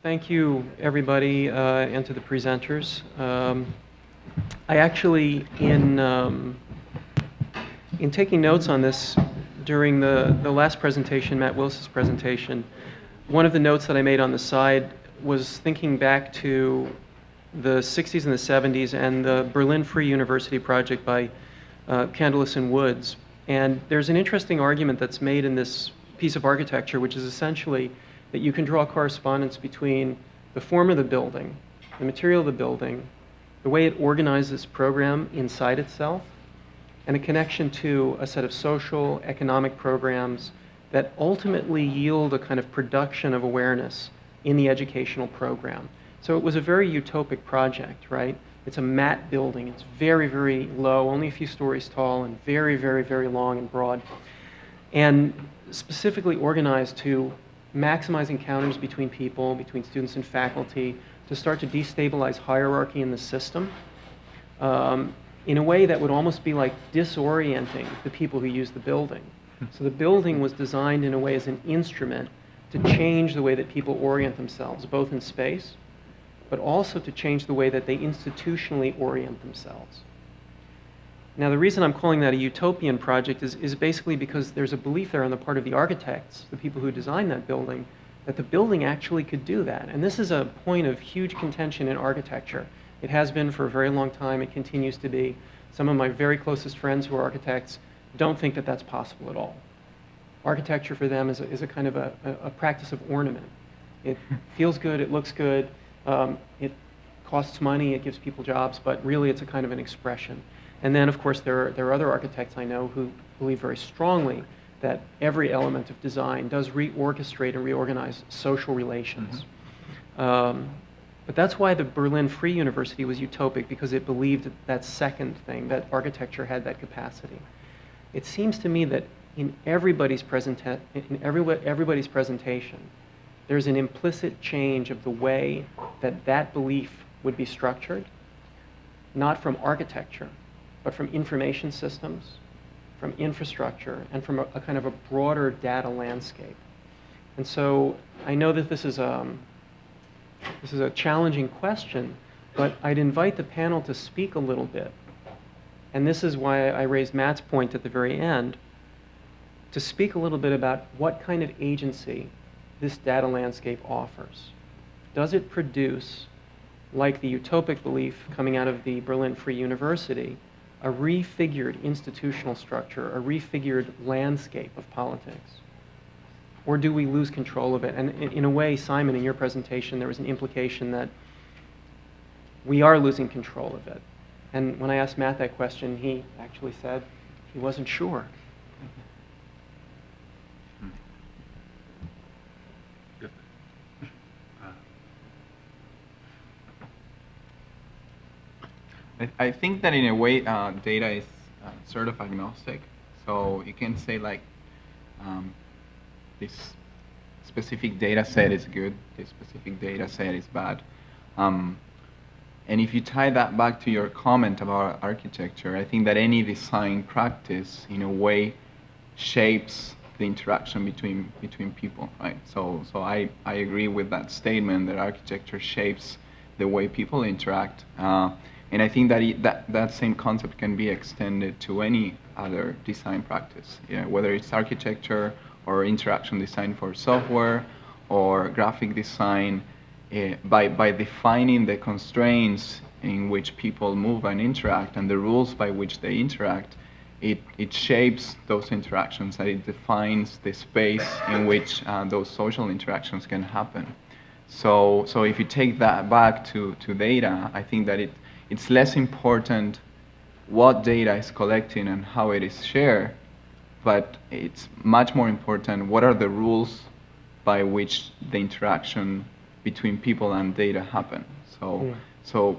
Thank you, everybody, and to the presenters. I actually, in taking notes on this during the last presentation, Matt Wilse's presentation, one of the notes that I made on the side was thinking back to the 60s and the 70s and the Berlin Free University project by Candelas and Woods. And there's an interesting argument that's made in this piece of architecture, which is essentially that you can draw correspondence between the form of the building, the material of the building, the way it organizes its program inside itself, and a connection to a set of social, economic programs that ultimately yield a kind of production of awareness in the educational program. So it was a very utopic project, right? It's a matte building. It's very, very low, only a few stories tall, and very, very, very long and broad, and specifically organized to maximize encounters between people, between students and faculty, to start to destabilize hierarchy in the system in a way that would almost be like disorienting the people who use the building. So the building was designed in a way as an instrument to change the way that people orient themselves, both in space, but also to change the way that they institutionally orient themselves. Now, the reason I'm calling that a utopian project is basically because there's a belief there on the part of the architects, the people who designed that building, that the building actually could do that. And this is a point of huge contention in architecture. It has been for a very long time. It continues to be. Some of my very closest friends who are architects don't think that that's possible at all. Architecture for them is a kind of a practice of ornament. It feels good, it looks good, it costs money, it gives people jobs, but really it's a kind of an expression. And then, of course, there are other architects I know who believe very strongly that every element of design does reorchestrate and reorganize social relations. But that's why the Berlin Free University was utopic, because it believed that second thing, that architecture had that capacity. It seems to me that in everybody's presentation, there's an implicit change of the way that that belief would be structured, not from architecture, but from information systems, from infrastructure, and from a kind of a broader data landscape. And so I know that this is a challenging question, but I'd invite the panel to speak a little bit. And this is why I raised Matt's point at the very end, to speak a little bit about what kind of agency this data landscape offers. Does it produce, like the utopic belief coming out of the Berlin Free University, a refigured institutional structure, a refigured landscape of politics? Or do we lose control of it? And in a way, Simon, in your presentation, there was an implication that we are losing control of it. And when I asked Matt that question, he actually said he wasn't sure. I think that in a way, data is sort of agnostic. So you can say like, this specific data set is good, this specific data set is bad. And if you tie that back to your comment about architecture, I think that any design practice, in a way, shapes the interaction between people, right? So I agree with that statement that architecture shapes the way people interact. And I think that that same concept can be extended to any other design practice, whether it's architecture or interaction design for software or graphic design. By defining the constraints in which people move and interact and the rules by which they interact, it shapes those interactions and it defines the space in which those social interactions can happen. So if you take that back to data, I think that it's less important what data is collecting and how it is shared, but it's much more important what are the rules by which the interaction between people and data happen. So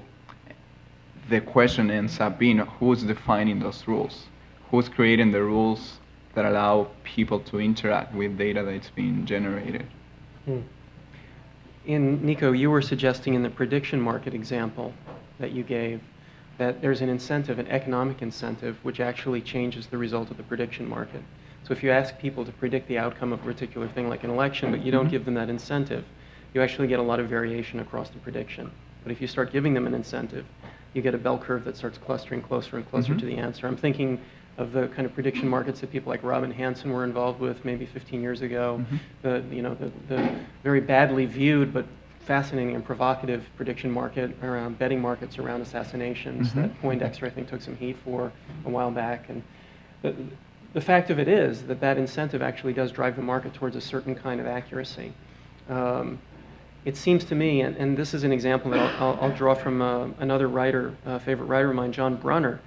the question ends up being who's defining those rules? Who's creating the rules that allow people to interact with data that's being generated? Nico, you were suggesting in the prediction market example that you gave that there's an incentive, an economic incentive, which actually changes the result of the prediction market. So if you ask people to predict the outcome of a particular thing like an election, but you don't give them that incentive, you actually get a lot of variation across the prediction. But if you start giving them an incentive, you get a bell curve that starts clustering closer and closer to the answer. I'm thinking of the kind of prediction markets that people like Robin Hanson were involved with maybe 15 years ago. The very badly viewed but fascinating and provocative prediction market around betting markets around assassinations that Poindexter, I think, took some heat for a while back. And the fact of it is that that incentive actually does drive the market towards a certain kind of accuracy. It seems to me, and this is an example that I'll draw from another writer, favorite writer of mine, John Brunner.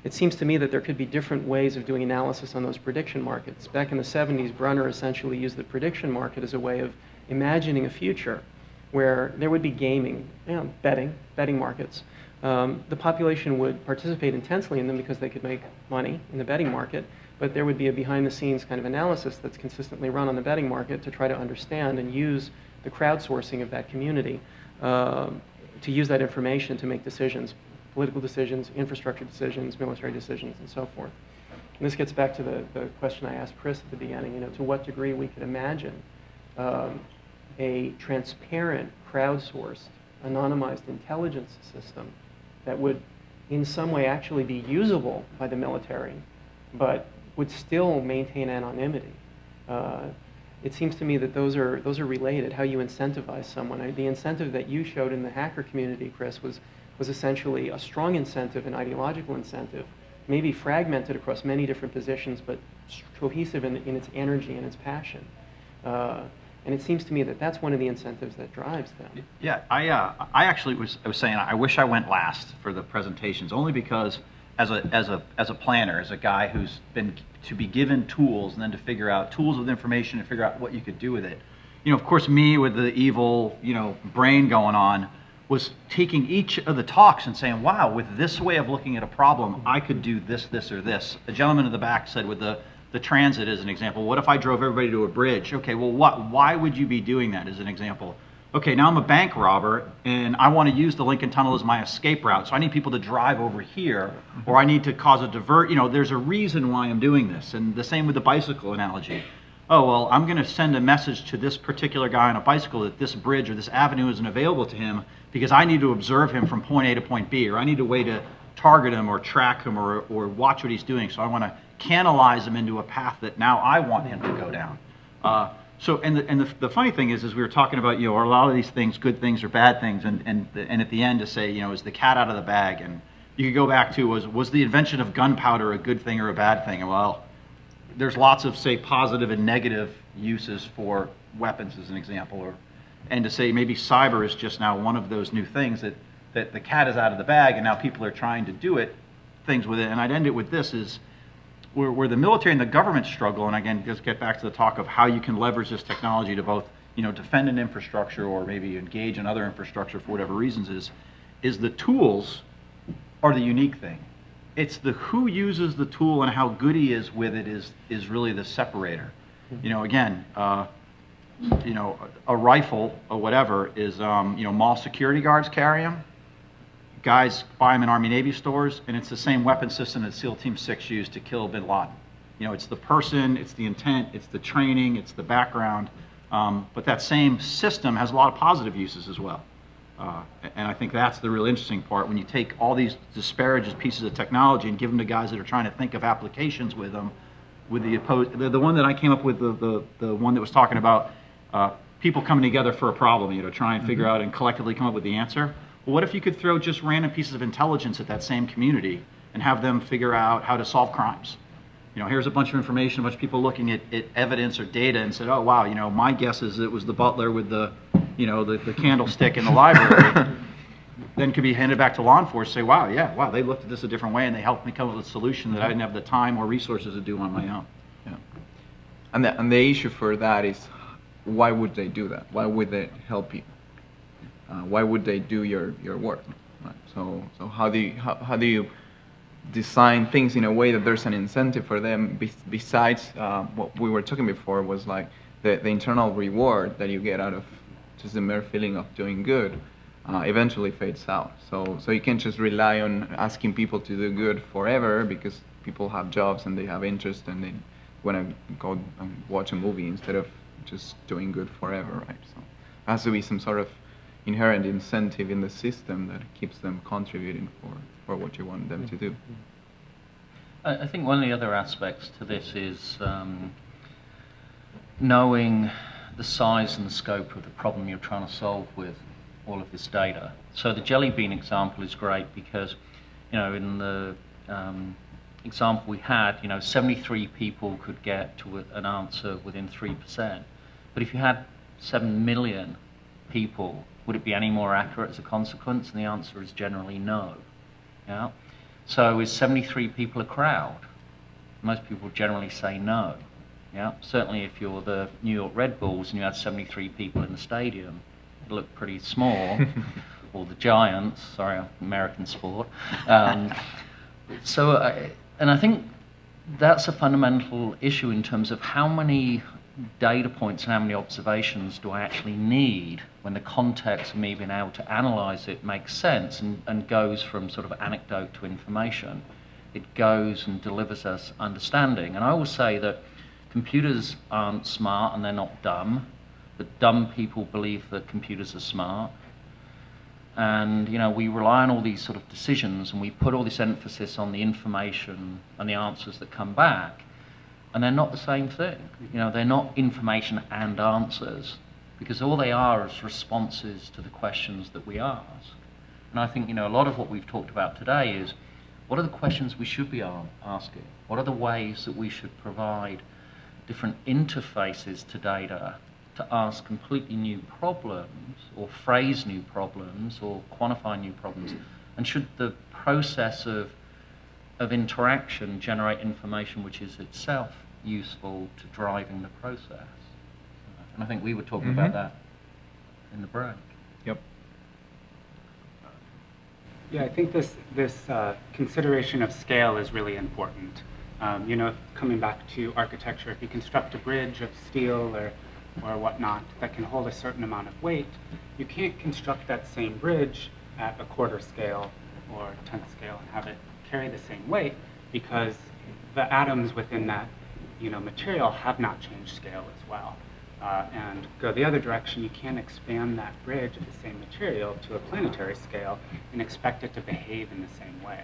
It seems to me that there could be different ways of doing analysis on those prediction markets. Back in the 70s, Brunner essentially used the prediction market as a way of imagining a future where there would be gaming, betting markets. The population would participate intensely in them because they could make money in the betting market, but there would be a behind-the-scenes kind of analysis that's consistently run on the betting market to try to understand and use the crowdsourcing of that community to use that information to make decisions, political decisions, infrastructure decisions, military decisions, and so forth. And this gets back to the question I asked Chris at the beginning, to what degree we could imagine a transparent, crowdsourced, anonymized intelligence system that would in some way actually be usable by the military, but would still maintain anonymity. It seems to me that those are related, how you incentivize someone. The incentive that you showed in the hacker community, Chris, was essentially a strong incentive, an ideological incentive, maybe fragmented across many different positions, but cohesive in its energy and its passion. And it seems to me that that's one of the incentives that drives them. Yeah, I actually was saying I wish I went last for the presentations, only because as a planner, as a guy who's been to be given tools and then to figure out tools with information and figure out what you could do with it. Of course, me with the evil, brain going on, was taking each of the talks and saying, wow, with this way of looking at a problem, I could do this, this, or this. A gentleman in the back said with the transit as an example, what if I drove everybody to a bridge? Okay, well, why would you be doing that as an example? Okay, now I'm a bank robber and I want to use the Lincoln Tunnel as my escape route, so I need people to drive over here, or I need to cause a divert. There's a reason why I'm doing this. And the same with the bicycle analogy. Oh, well, I'm going to send a message to this particular guy on a bicycle that this bridge or this avenue isn't available to him because I need to observe him from point A to point B, or I need a way to target him or track him or watch what he's doing. So I want to canalize him into a path that now I want him to go down. The funny thing is we were talking about, are a lot of these things good things or bad things, and at the end to say, is the cat out of the bag? And you could go back to, was the invention of gunpowder a good thing or a bad thing? Well, there's lots of, say, positive and negative uses for weapons as an example, and to say maybe cyber is just now one of those new things that the cat is out of the bag and now people are trying to do things with it. And I'd end it with this is, where the military and the government struggle, and again, just get back to the talk of how you can leverage this technology to both, defend an infrastructure or maybe engage in other infrastructure for whatever reasons, is the tools are the unique thing. It's the who uses the tool and how good he is with it is really the separator. Again, a rifle or whatever is, mall security guards carry them. Guys buy them in Army Navy stores, and it's the same weapon system that SEAL Team 6 used to kill bin Laden. It's the person, it's the intent, it's the training, it's the background, but that same system has a lot of positive uses as well. And I think that's the real interesting part, when you take all these disparate pieces of technology and give them to guys that are trying to think of applications with them, with the one that I came up with, the one that was talking about people coming together for a problem, try and figure out and collectively come up with the answer. Well, what if you could throw just random pieces of intelligence at that same community and have them figure out how to solve crimes? Here's a bunch of information, a bunch of people looking at evidence or data and said, oh, wow, my guess is it was the butler with the candlestick in the library. Then could be handed back to law enforcement and say, wow, they looked at this a different way and they helped me come up with a solution that I didn't have the time or resources to do on my own. Yeah. And the issue for that is, why would they do that? Why would they help you? Why would they do your work? Right? So how do you design things in a way that there's an incentive for them besides what we were talking before was like the internal reward that you get out of just the mere feeling of doing good eventually fades out. So you can't just rely on asking people to do good forever because people have jobs and they have interest and they want to go and watch a movie instead of just doing good forever, right? So has to be some sort of inherent incentive in the system that keeps them contributing for what you want them to do. I think one of the other aspects to this is knowing the size and the scope of the problem you're trying to solve with all of this data. So the jelly bean example is great because, in the example we had, 73 people could get to an answer within 3%. But if you had 7 million people, would it be any more accurate as a consequence? And the answer is generally no. Yeah? So is 73 people a crowd? Most people generally say no. Yeah? Certainly if you're the New York Red Bulls and you had 73 people in the stadium, it'd look pretty small. Or the Giants, sorry, American sport. And I think that's a fundamental issue in terms of how many data points and how many observations do I actually need when the context of me being able to analyze it makes sense and goes from sort of anecdote to information. It goes and delivers us understanding. And I always say that computers aren't smart and they're not dumb, but dumb people believe that computers are smart. And we rely on all these sort of decisions and we put all this emphasis on the information and the answers that come back, and they're not the same thing. They're not information and answers, because all they are is responses to the questions that we ask. And I think a lot of what we've talked about today is, what are the questions we should be asking? What are the ways that we should provide different interfaces to data to ask completely new problems, or phrase new problems, or quantify new problems? And should the process of interaction generate information which is itself useful to driving the process? And I think we were talking about that in the break. Yep. Yeah, I think this consideration of scale is really important. Coming back to architecture, if you construct a bridge of steel or whatnot that can hold a certain amount of weight, you can't construct that same bridge at a quarter scale or 10th scale and have it carry the same weight, because the atoms within that material have not changed scale as well. And go the other direction, you can't expand that bridge of the same material to a planetary scale and expect it to behave in the same way.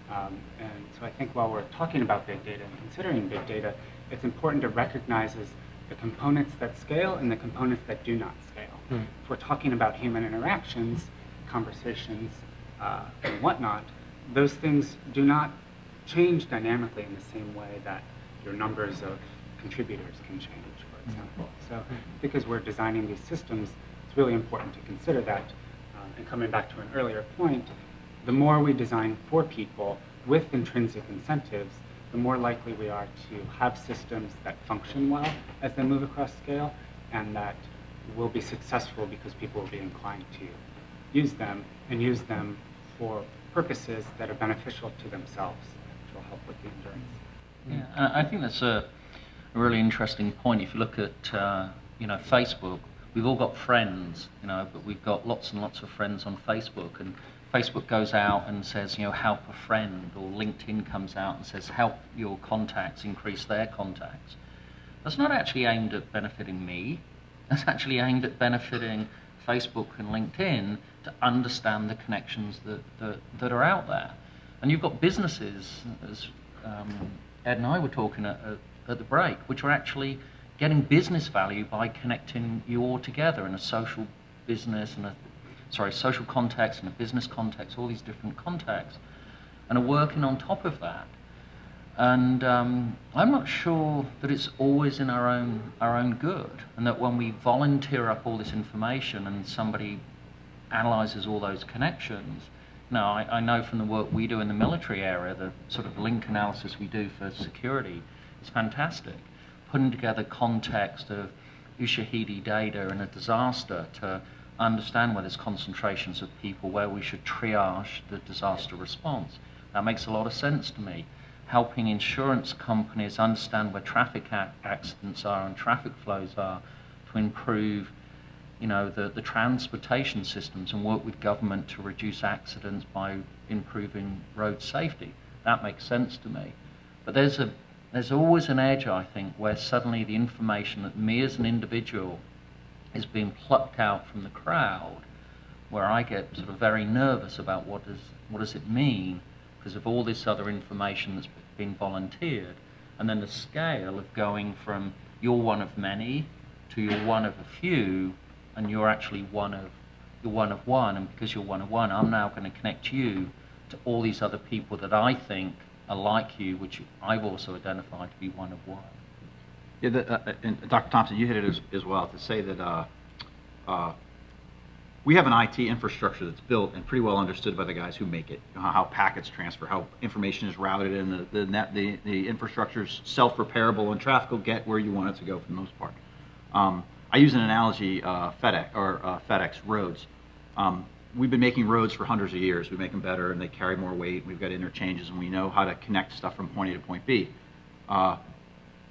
And so I think while we're talking about big data and considering big data, it's important to recognize the components that scale and the components that do not scale. If we're talking about human interactions, conversations, and whatnot, those things do not change dynamically in the same way that your numbers of contributors can change, for example. So because we're designing these systems, it's really important to consider that. And coming back to an earlier point, the more we design for people with intrinsic incentives, the more likely we are to have systems that function well as they move across scale, and that will be successful because people will be inclined to use them and use them for purposes that are beneficial to themselves, which will help with the endurance. Yeah, I think that's a really interesting point. If you look at Facebook, we've all got friends, but we've got lots and lots of friends on Facebook, and Facebook goes out and says, help a friend, or LinkedIn comes out and says, help your contacts increase their contacts. That's not actually aimed at benefiting me. That's actually aimed at benefiting Facebook and LinkedIn to understand the connections that are out there. And you've got businesses, as Ed and I were talking at the break, which are actually getting business value by connecting you all together in a social business and social context and a business context, all these different contexts, and are working on top of that. And I'm not sure that it's always in our own good, and that when we volunteer up all this information and somebody analyzes all those connections. Now, I know from the work we do in the military area, the sort of link analysis we do for security is fantastic. Putting together context of Ushahidi data in a disaster to understand where there's concentrations of people, where we should triage the disaster response. That makes a lot of sense to me. Helping insurance companies understand where traffic accidents are and traffic flows are to improve the transportation systems and work with government to reduce accidents by improving road safety. That makes sense to me. But there's always an edge, I think, where suddenly the information that me as an individual is being plucked out from the crowd, where I get sort of very nervous about what does it mean, because of all this other information that's been volunteered, and then the scale of going from you're one of many to you're one of a few, and you're actually one of one, and because you're one of one, I'm now going to connect you to all these other people that I think are like you, which I've also identified to be one of one. Yeah, and Dr. Thompson, you hit it as well, to say that we have an IT infrastructure that's built and pretty well understood by the guys who make it, how packets transfer, how information is routed, and the infrastructure is self-repairable, and traffic will get where you want it to go for the most part. I use an analogy, FedEx roads. We've been making roads for hundreds of years. We make them better, and they carry more weight. We've got interchanges, and we know how to connect stuff from point A to point B.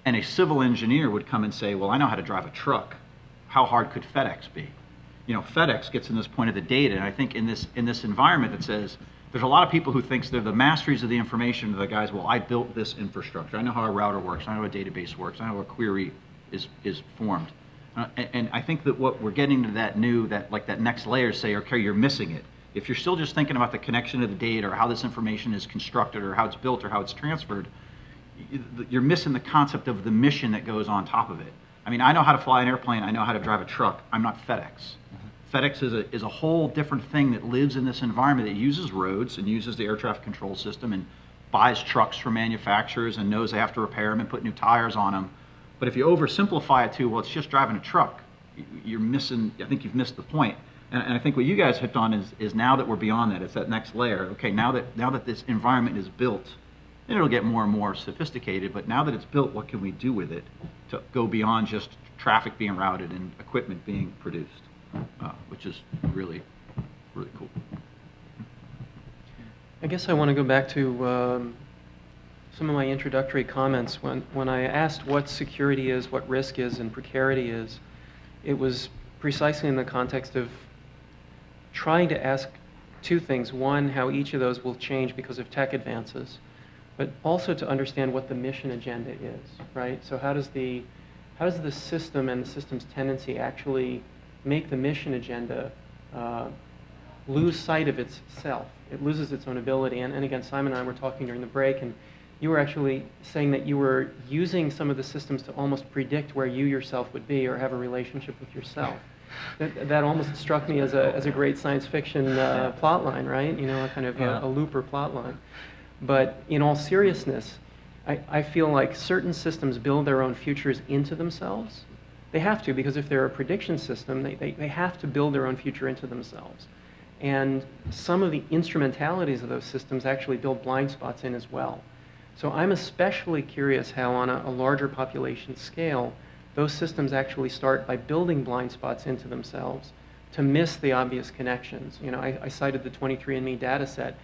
And a civil engineer would come and say, well, I know how to drive a truck. How hard could FedEx be? You know, FedEx gets in this point of the data, and I think in this environment that says, there's a lot of people who thinks they're the masteries of the information, the guys, well, I built this infrastructure. I know how a router works. I know how a database works. I know how a query is formed. And I think that what we're getting to that next layer, say, okay, you're missing it. If you're still just thinking about the connection to the data or how this information is constructed or how it's built or how it's transferred, you're missing the concept of the mission that goes on top of it. I mean, I know how to fly an airplane. I know how to drive a truck. I'm not FedEx. FedEx is a whole different thing that lives in this environment that uses roads and uses the air traffic control system and buys trucks from manufacturers and knows they have to repair them and put new tires on them. But if you oversimplify it to, well, it's just driving a truck, you're missing, I think you've missed the point. And I think what you guys hit on is now that we're beyond that, it's that next layer. Okay, now that this environment is built, and it'll get more and more sophisticated, but now that it's built, what can we do with it to go beyond just traffic being routed and equipment being produced, which is really, really cool. I guess I want to go back to some of my introductory comments. When I asked what security is, what risk is, and precarity is, it was precisely in the context of trying to ask two things. One, how each of those will change because of tech advances, but also to understand what the mission agenda is, right? So how does the system and the system's tendency actually make the mission agenda lose sight of itself? It loses its own ability. And again, Simon and I were talking during the break, and you were actually saying that you were using some of the systems to almost predict where you yourself would be or have a relationship with yourself. That almost struck me as a great science fiction plot line, right? You know, a kind of a looper plot line. But in all seriousness, I feel like certain systems build their own futures into themselves. They have to, because if they're a prediction system, they have to build their own future into themselves. And some of the instrumentalities of those systems actually build blind spots in as well. So I'm especially curious how on a larger population scale, those systems actually start by building blind spots into themselves to miss the obvious connections. You know, I cited the 23andMe data set.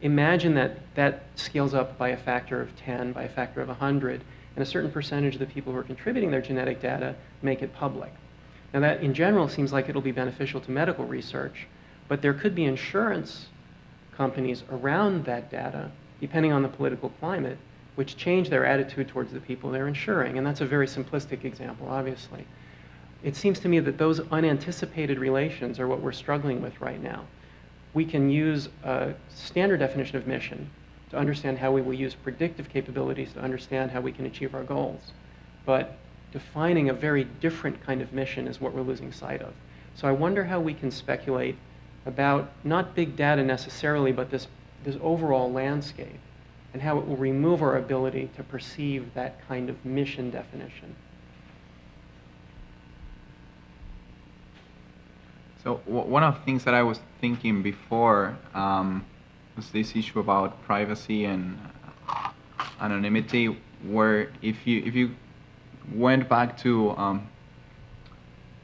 Imagine that scales up by a factor of 10, by a factor of 100, and a certain percentage of the people who are contributing their genetic data make it public. Now that in general seems like it'll be beneficial to medical research, but there could be insurance companies around that data, depending on the political climate, which change their attitude towards the people they're insuring. And that's a very simplistic example, obviously. It seems to me that those unanticipated relations are what we're struggling with right now. We can use a standard definition of mission to understand how we will use predictive capabilities to understand how we can achieve our goals. But defining a very different kind of mission is what we're losing sight of. So I wonder how we can speculate about not big data necessarily, but this overall landscape, and how it will remove our ability to perceive that kind of mission definition. So one of the things that I was thinking before was this issue about privacy and anonymity, where if you went back to a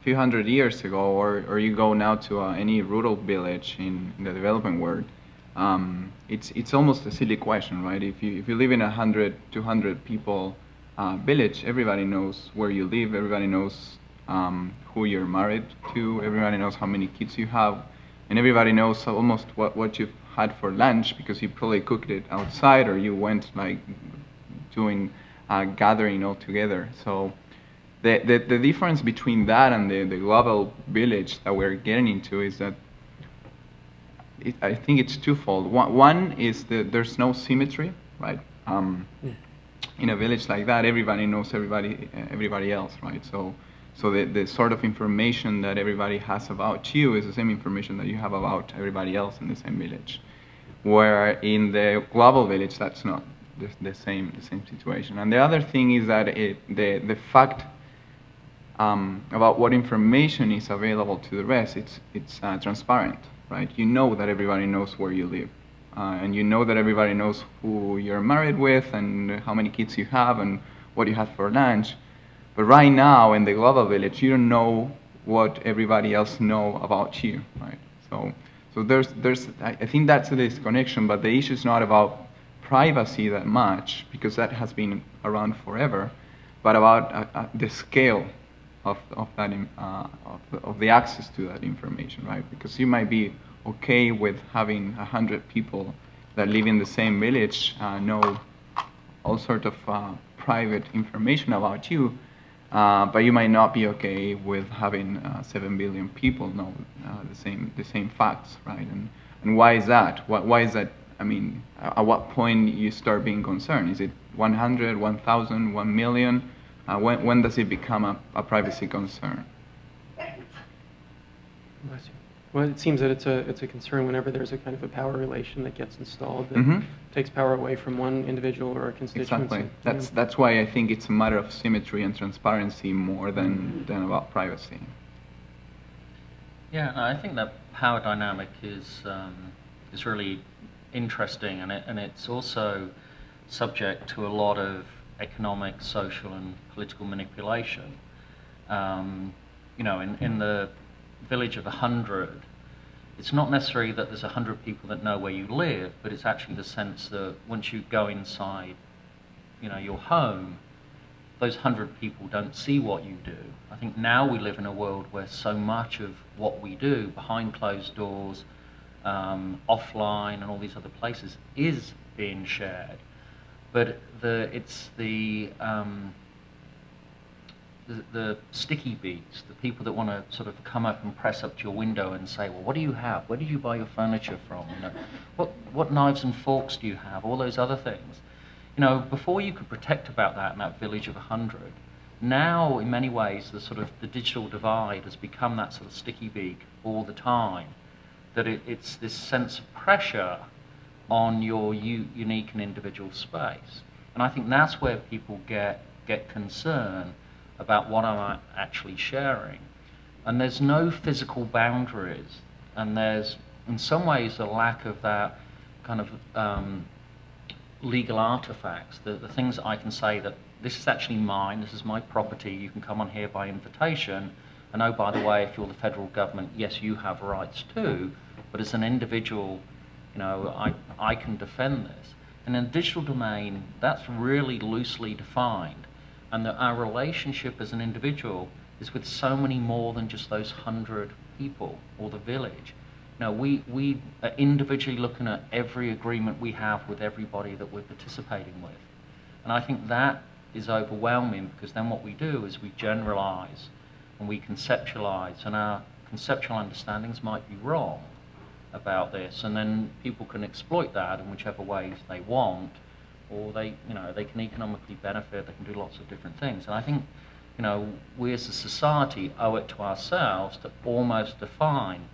few hundred years ago, or you go now to any rural village in the developing world, it's almost a silly question, right? If you live in 100, 200 people village, everybody knows where you live, everybody knows who you're married to, everybody knows how many kids you have, and everybody knows almost what you've had for lunch, because you probably cooked it outside or you went like doing gathering all together. So The difference between that and the global village that we're getting into is that I think it's twofold. One is that there's no symmetry, right? In a village like that, everybody knows everybody else, right? So the sort of information that everybody has about you is the same information that you have about everybody else in the same village. Where in the global village, that's not the same situation. And the other thing is that the fact about what information is available to the rest, it's transparent, right? You know that everybody knows where you live. And you know that everybody knows who you're married with and how many kids you have and what you had for lunch. But right now in the global village, you don't know what everybody else know about you, right? So I think that's a disconnection, but the issue is not about privacy that much, because that has been around forever, but about the scale of the access to that information, right? Because you might be okay with having 100 people that live in the same village know all sorts of private information about you, but you might not be okay with having 7 billion people know the same facts, right? And why is that? Why is that? I mean, at what point you start being concerned? Is it 100, 1,000, 1 million? When does it become a privacy concern? Bless you. Well, it seems that it's a concern whenever there's a kind of a power relation that gets installed that takes power away from one individual or a constituency. Exactly. That's why I think it's a matter of symmetry and transparency more than about privacy. Yeah, I think that power dynamic is really interesting, and it's also subject to a lot of economic, social, and political manipulation. You know, in the village of 100, it's not necessarily that there's 100 people that know where you live, but it's actually the sense that once you go inside, you know, your home, those 100 people don't see what you do. I think now we live in a world where so much of what we do behind closed doors, offline, and all these other places is being shared. But it's the sticky beaks, the people that want to sort of come up and press up to your window and say, well, what do you have? Where did you buy your furniture from? You know, what knives and forks do you have? All those other things. You know, before you could protect about that in that village of 100, now in many ways the digital divide has become that sort of sticky beak all the time, that it's this sense of pressure on your unique and individual space. And I think that's where people get concerned about what I'm actually sharing. And there's no physical boundaries, and there's in some ways a lack of that kind of legal artifacts, the things that I can say that this is actually mine, this is my property, you can come on here by invitation, and oh, by the way, if you're the federal government, yes, you have rights too, but as an individual, you know, I can defend this. And in the digital domain, that's really loosely defined, and that our relationship as an individual is with so many more than just those 100 people or the village. No, we are individually looking at every agreement we have with everybody that we're participating with. And I think that is overwhelming, because then what we do is we generalize and we conceptualize, and our conceptual understandings might be wrong about this, and then people can exploit that in whichever ways they want, or they can economically benefit, they can do lots of different things. And I think, you know, we as a society owe it to ourselves to almost define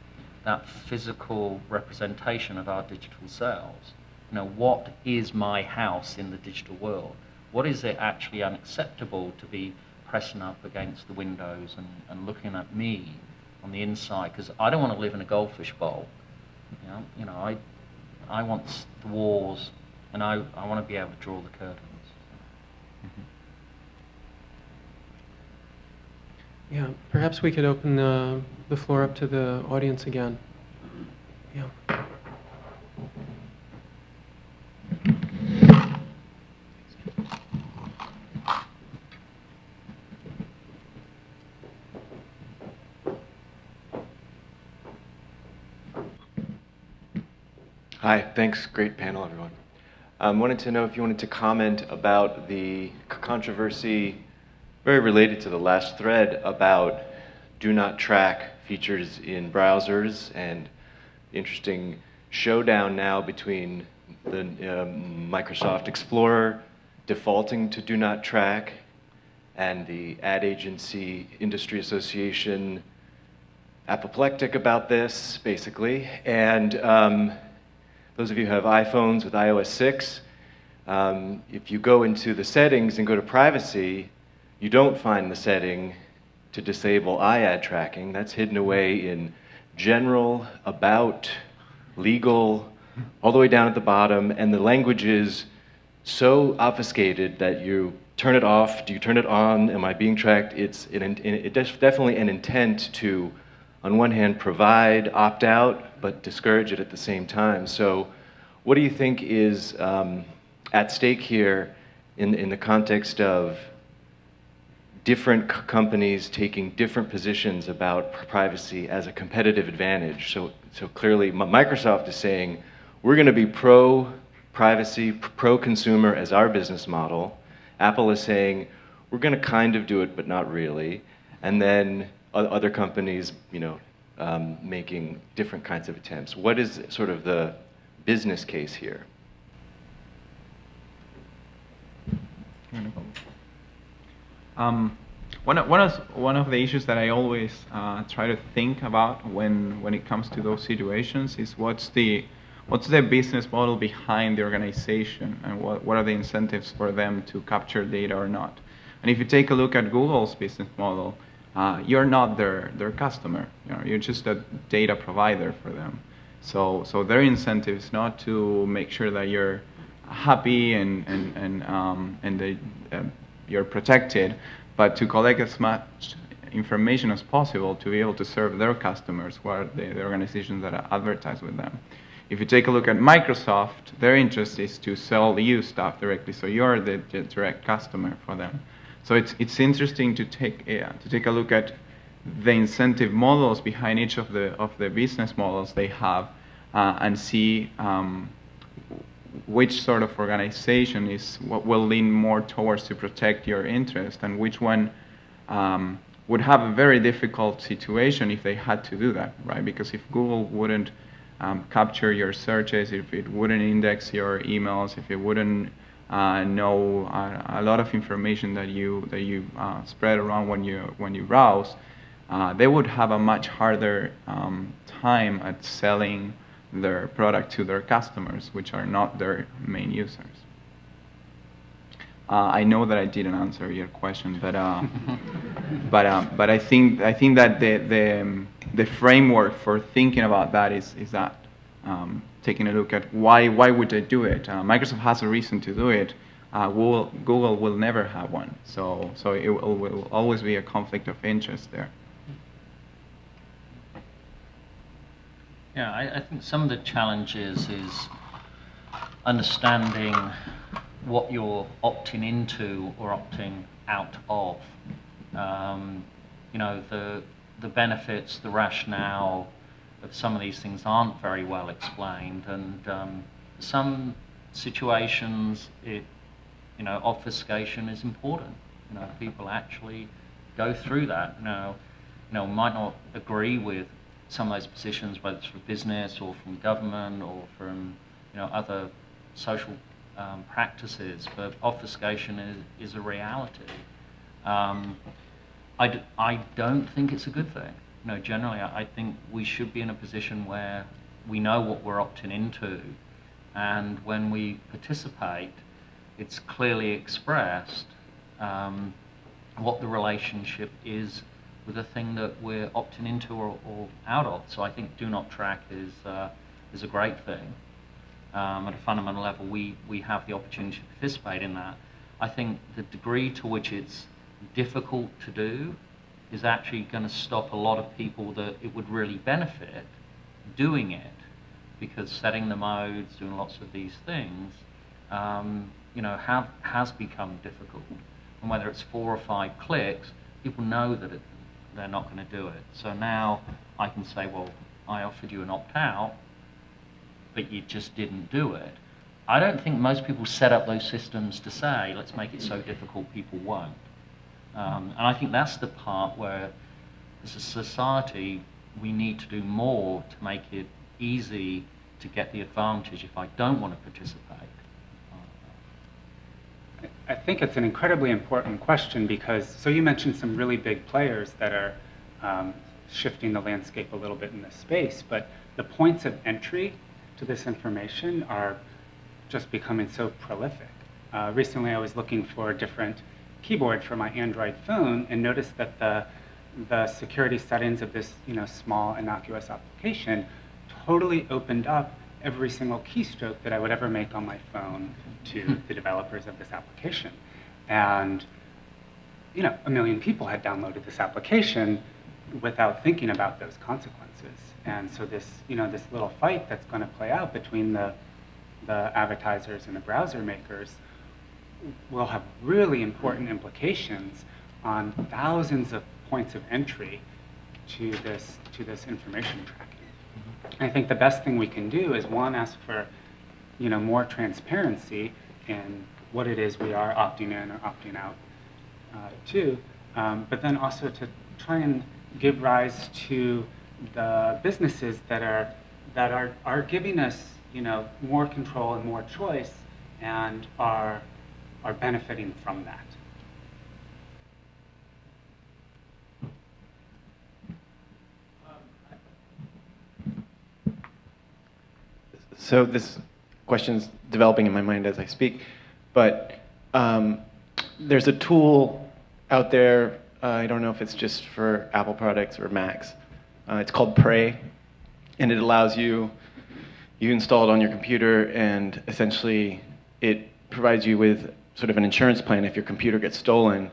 that physical representation of our digital selves. You know, what is my house in the digital world? What is it actually unacceptable to be pressing up against the windows and looking at me on the inside? Because I don't want to live in a goldfish bowl. You know, I want the walls, and I want to be able to draw the curtains. Yeah, perhaps we could open the floor up to the audience again. Yeah. Hi, thanks. Great panel, everyone. Wanted to know if you wanted to comment about the controversy very related to the last thread about do not track features in browsers, and interesting showdown now between the Microsoft Explorer defaulting to do not track and the ad agency industry association apoplectic about this, basically. And those of you who have iPhones with iOS 6, if you go into the settings and go to privacy, you don't find the setting to disable iAd tracking. That's hidden away in general, about, legal, all the way down at the bottom, and the language is so obfuscated that you turn it off, do you turn it on, am I being tracked? It's definitely an intent to, on one hand, provide, opt out, but discourage it at the same time. So what do you think is at stake here in the context of different companies taking different positions about privacy as a competitive advantage? So clearly Microsoft is saying, we're going to be pro-privacy, pro-consumer as our business model. Apple is saying, we're going to kind of do it, but not really. And then other companies, making different kinds of attempts. What is sort of the business case here? One of the issues that I always try to think about when it comes to those situations is what's the business model behind the organization, and what are the incentives for them to capture data or not. And if you take a look at Google's business model, you're not their customer. You're just a data provider for them. So their incentive is not to make sure that you're happy and that you're protected, but to collect as much information as possible to be able to serve their customers, who are the organizations that advertise with them. If you take a look at Microsoft, their interest is to sell you stuff directly, so you're the direct customer for them. So it's interesting to take a look at the incentive models behind each of the business models they have, and see which sort of organization is what will lean more towards to protect your interest, and which one would have a very difficult situation if they had to do that, right? Because if Google wouldn't capture your searches, if it wouldn't index your emails, if it wouldn't know a lot of information that you spread around when you browse, they would have a much harder time at selling their product to their customers, which are not their main users. I know that I didn't answer your question, but but I think that the framework for thinking about that is that taking a look at why would they do it. Microsoft has a reason to do it. Google will never have one. So it will always be a conflict of interest there. Yeah, I think some of the challenges is understanding what you're opting into or opting out of. The benefits, the rationale of some of these things aren't very well explained, and some situations, obfuscation is important. People actually go through that. Might not agree with some of those positions, whether it's from business or from government or from other social practices, but obfuscation is a reality. I don't think it's a good thing. Generally, I think we should be in a position where we know what we're opting into, and when we participate, it's clearly expressed what the relationship is with the thing that we're opting into or out of. So I think do not track is a great thing. At a fundamental level, we have the opportunity to participate in that. I think the degree to which it's difficult to do is actually going to stop a lot of people that it would really benefit doing it, because setting the modes, doing lots of these things, has become difficult. And whether it's 4 or 5 clicks, people know that they're not going to do it. So now I can say, well, I offered you an opt-out, but you just didn't do it. I don't think most people set up those systems to say, let's make it so difficult people won't. And I think that's the part where, as a society, we need to do more to make it easy to get the advantage if I don't want to participate. I think it's an incredibly important question because, so you mentioned some really big players that are shifting the landscape a little bit in this space, but the points of entry to this information are just becoming so prolific. Recently I was looking for a different keyboard for my Android phone and noticed that the security settings of this small innocuous application totally opened up every single keystroke that I would ever make on my phone to the developers of this application. And 1 million people had downloaded this application without thinking about those consequences. And so this, this little fight that's going to play out between the advertisers and the browser makers will have really important implications on thousands of points of entry to this information tracking. I think the best thing we can do is, one, ask for more transparency in what it is we are opting in or opting out to, but then also to try and give rise to the businesses that are giving us more control and more choice and are benefiting from that. So this question's developing in my mind as I speak, but there's a tool out there, I don't know if it's just for Apple products or Macs, it's called Pray, and it allows you install it on your computer, and essentially it provides you with sort of an insurance plan. If your computer gets stolen,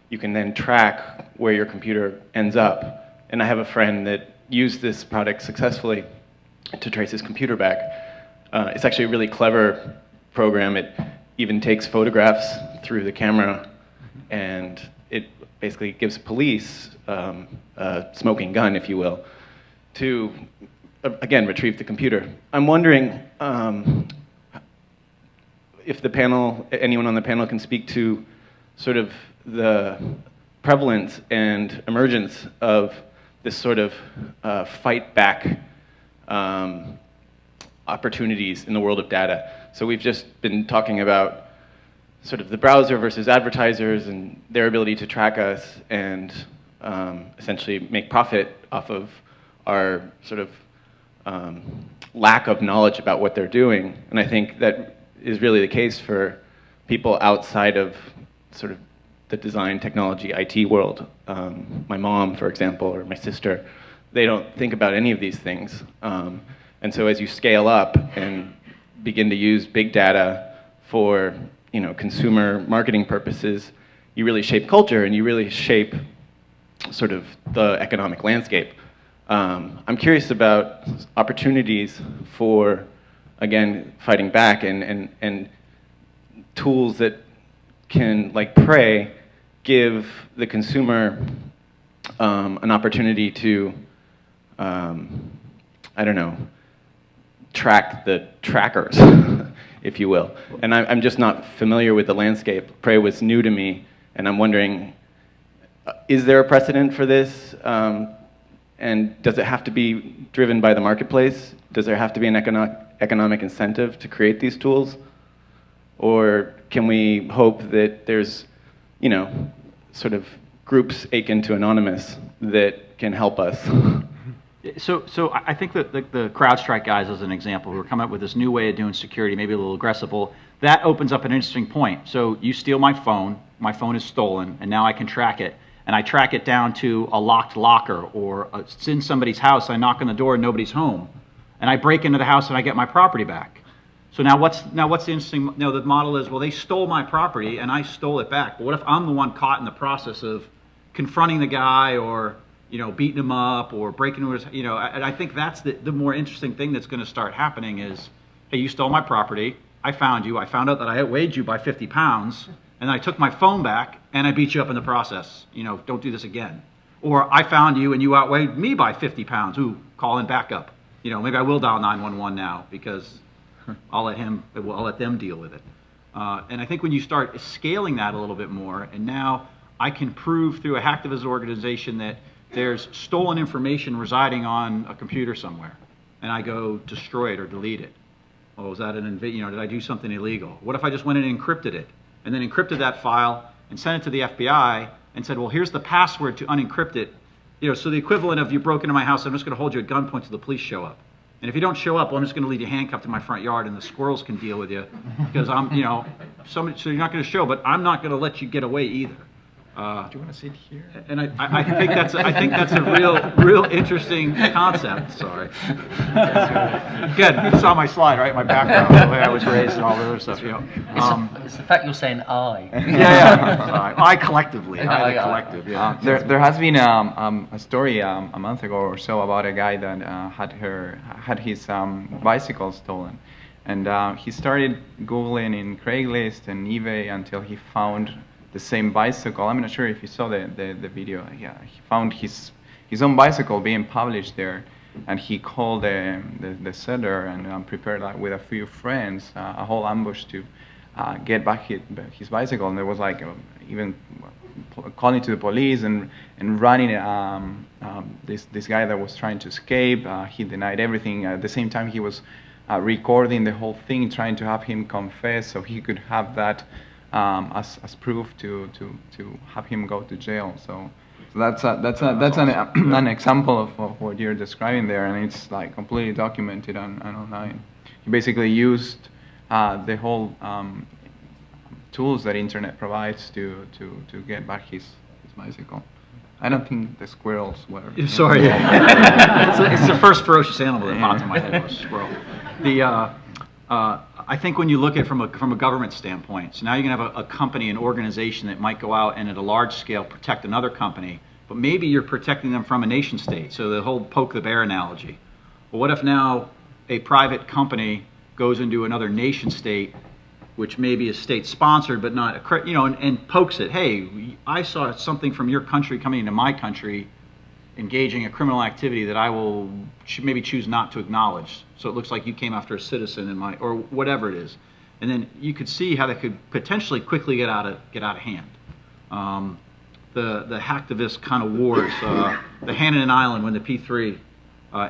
you can then track where your computer ends up. And I have a friend that used this product successfully to trace his computer back. It's actually a really clever program. It even takes photographs through the camera, and it basically gives police a smoking gun, if you will, to, again, retrieve the computer. I'm wondering if anyone on the panel can speak to sort of the prevalence and emergence of this sort of fight back opportunities in the world of data. So we've just been talking about sort of the browser versus advertisers and their ability to track us and essentially make profit off of our sort of lack of knowledge about what they're doing. And I think that is really the case for people outside of sort of the design, technology, IT world. My mom, for example, or my sister, they don't think about any of these things. And so as you scale up and begin to use big data for consumer marketing purposes, you really shape culture and you really shape sort of the economic landscape. I'm curious about opportunities for, again, fighting back and tools that can, like Pray, give the consumer an opportunity to, I don't know, track the trackers, if you will. And I'm just not familiar with the landscape. Pray was new to me, and I'm wondering, is there a precedent for this? And does it have to be driven by the marketplace? Does there have to be an economic incentive to create these tools? Or can we hope that there's, sort of groups akin to Anonymous that can help us? So I think that the CrowdStrike guys, as an example, who are coming up with this new way of doing security, maybe a little aggressive, that opens up an interesting point. So you steal my phone is stolen, and now I can track it. And I track it down to a locked locker, or it's in somebody's house, I knock on the door and nobody's home. And I break into the house and I get my property back. So now what's the interesting, the model is, well, they stole my property and I stole it back. But what if I'm the one caught in the process of confronting the guy, or beating him up, or breaking into his, and I think that's the more interesting thing that's going to start happening is, hey, you stole my property, I found you, I found out that I outweighed you by 50 pounds, and I took my phone back, and I beat you up in the process. Don't do this again. Or I found you, and you outweighed me by 50 pounds. Ooh, call in backup. Maybe I will dial 911 now, because I'll let them deal with it. And I think when you start scaling that a little bit more, and now I can prove through a hacktivist organization that there's stolen information residing on a computer somewhere, and I go destroy it or delete it. Oh, was that did I do something illegal? What if I just went in and encrypted it, and then encrypted that file and sent it to the FBI and said, well, here's the password to unencrypt it. So the equivalent of you broke into my house, I'm just going to hold you at gunpoint till the police show up. And if you don't show up, well, I'm just going to leave you handcuffed in my front yard, and the squirrels can deal with you because I'm, so you're not going to show, but I'm not going to let you get away either. Do you want to sit here? And I think that's a real interesting concept. Sorry. Good. You saw my slide, right? My background, the way I was raised, and all the other stuff. It's the fact you're saying I. Yeah. Sorry. I collectively. I the collective. Yeah. There has been a story a month ago or so about a guy that had his bicycle stolen, and he started Googling in Craigslist and eBay until he found the same bicycle. I'm not sure if you saw the video. Yeah, he found his own bicycle being published there, and he called the seller and prepared with a few friends a whole ambush to get back his bicycle. And there was even calling to the police and running this guy that was trying to escape. He denied everything. At the same time, he was recording the whole thing, trying to have him confess so he could have that as proof to have him go to jail. So that's an example of what you're describing there, and it's completely documented and online. He basically used the whole tools that internet provides to get back his bicycle. I don't think the squirrels were. Sorry, it's the first ferocious animal that popped in my head was a squirrel. I think when you look at it from a government standpoint, so now you're going to have a company, an organization that might go out and at a large scale protect another company, but maybe you're protecting them from a nation state. So the whole poke the bear analogy. Well, what if now a private company goes into another nation state, which maybe is state sponsored but not, and pokes it? Hey, I saw something from your country coming into my country, engaging a criminal activity that I will maybe choose not to acknowledge. So it looks like you came after a citizen or whatever it is, and then you could see how that could potentially quickly get out of hand. The hacktivist kind of wars, the Hainan Island when the P3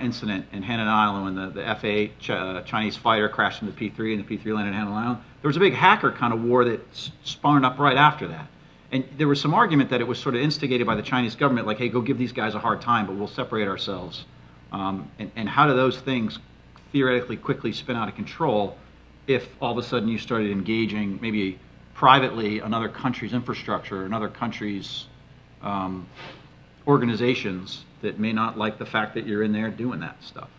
incident in Hainan Island when the F-8 Chinese fighter crashed into the P3 and the P3 landed in Hainan Island. There was a big hacker kind of war that spawned up right after that. And there was some argument that it was sort of instigated by the Chinese government, like, hey, go give these guys a hard time, but we'll separate ourselves. And how do those things theoretically quickly spin out of control if all of a sudden you started engaging maybe privately another country's infrastructure, another country's organizations that may not like the fact that you're in there doing that stuff?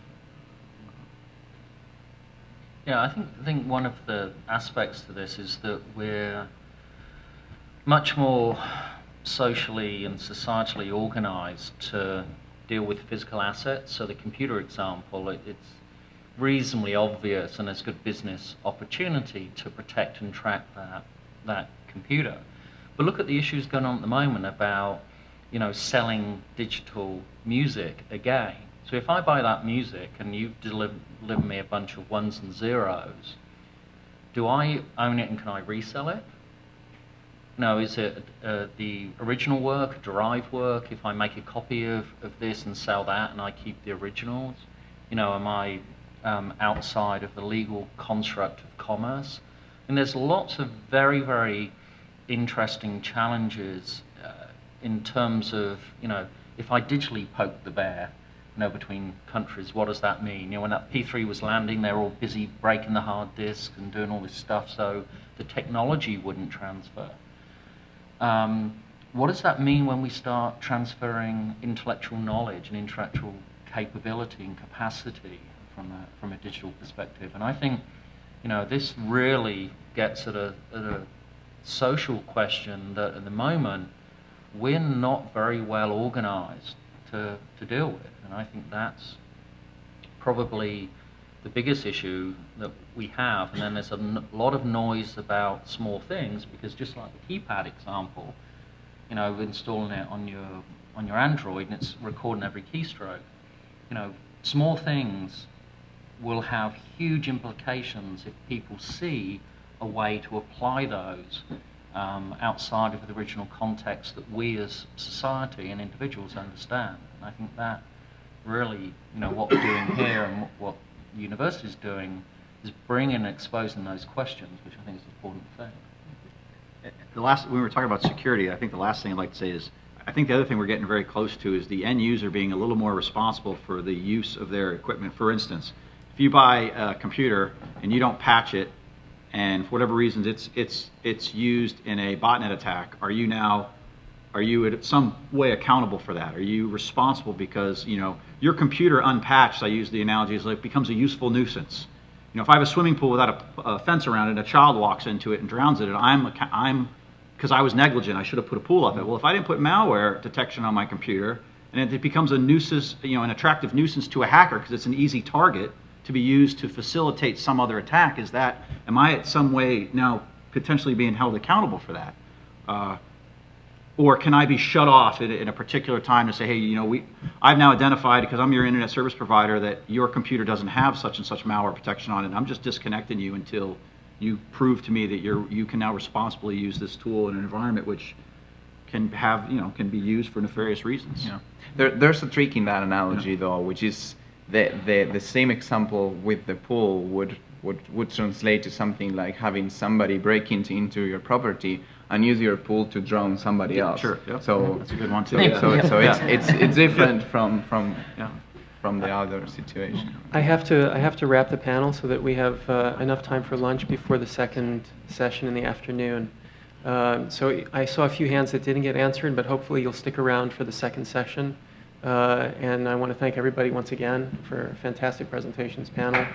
Yeah, I think one of the aspects to this is that we're much more socially and societally organized to deal with physical assets. So the computer example, it's reasonably obvious and there's good business opportunity to protect and track that computer. But look at the issues going on at the moment about, selling digital music again. So if I buy that music and you deliver me a bunch of ones and zeros, do I own it and can I resell it? No, is it the original work, derived work? If I make a copy of this and sell that and I keep the originals, am I outside of the legal construct of commerce? And there's lots of very, very interesting challenges in terms of, if I digitally poke the bear, between countries, what does that mean? When that P3 was landing, they were all busy breaking the hard disk and doing all this stuff, so the technology wouldn't transfer. What does that mean when we start transferring intellectual knowledge and intellectual capability and capacity from a digital perspective? And I think, this really gets at a social question that at the moment we're not very well organized to deal with. And I think that's probably the biggest issue that we have. And then there's a lot of noise about small things, because just like the keypad example, installing it on your Android and it's recording every keystroke, small things will have huge implications if people see a way to apply those outside of the original context that we as society and individuals understand. And I think that really, what we're doing here and what the university is doing is bringing and exposing those questions, which I think is an important thing. When we were talking about security, I think the last thing I'd like to say is, I think the other thing we're getting very close to is the end user being a little more responsible for the use of their equipment. For instance, if you buy a computer and you don't patch it, and for whatever reasons it's used in a botnet attack, are you in some way accountable for that? Are you responsible because your computer unpatched? I use the analogy as it becomes a useful nuisance. If I have a swimming pool without a fence around it, and a child walks into it and drowns in it, I'm because I was negligent, I should have put a pool up it. Well, if I didn't put malware detection on my computer, and it becomes a nuisance, an attractive nuisance to a hacker because it's an easy target to be used to facilitate some other attack, am I at some way now potentially being held accountable for that? Or can I be shut off in a particular time to say, hey, I've now identified, because I'm your internet service provider, that your computer doesn't have such and such malware protection on it, and I'm just disconnecting you until you prove to me that you can now responsibly use this tool in an environment which can have, can be used for nefarious reasons. There's a trick in that analogy, though, which is the same example with the pool would translate to something like having somebody break into your property and use your pool to drown somebody else. Sure. Yep. So that's a good one too. So it's different from the other situation. I have to wrap the panel so that we have enough time for lunch before the second session in the afternoon. So I saw a few hands that didn't get answered, but hopefully you'll stick around for the second session. And I want to thank everybody once again for a fantastic presentations panel.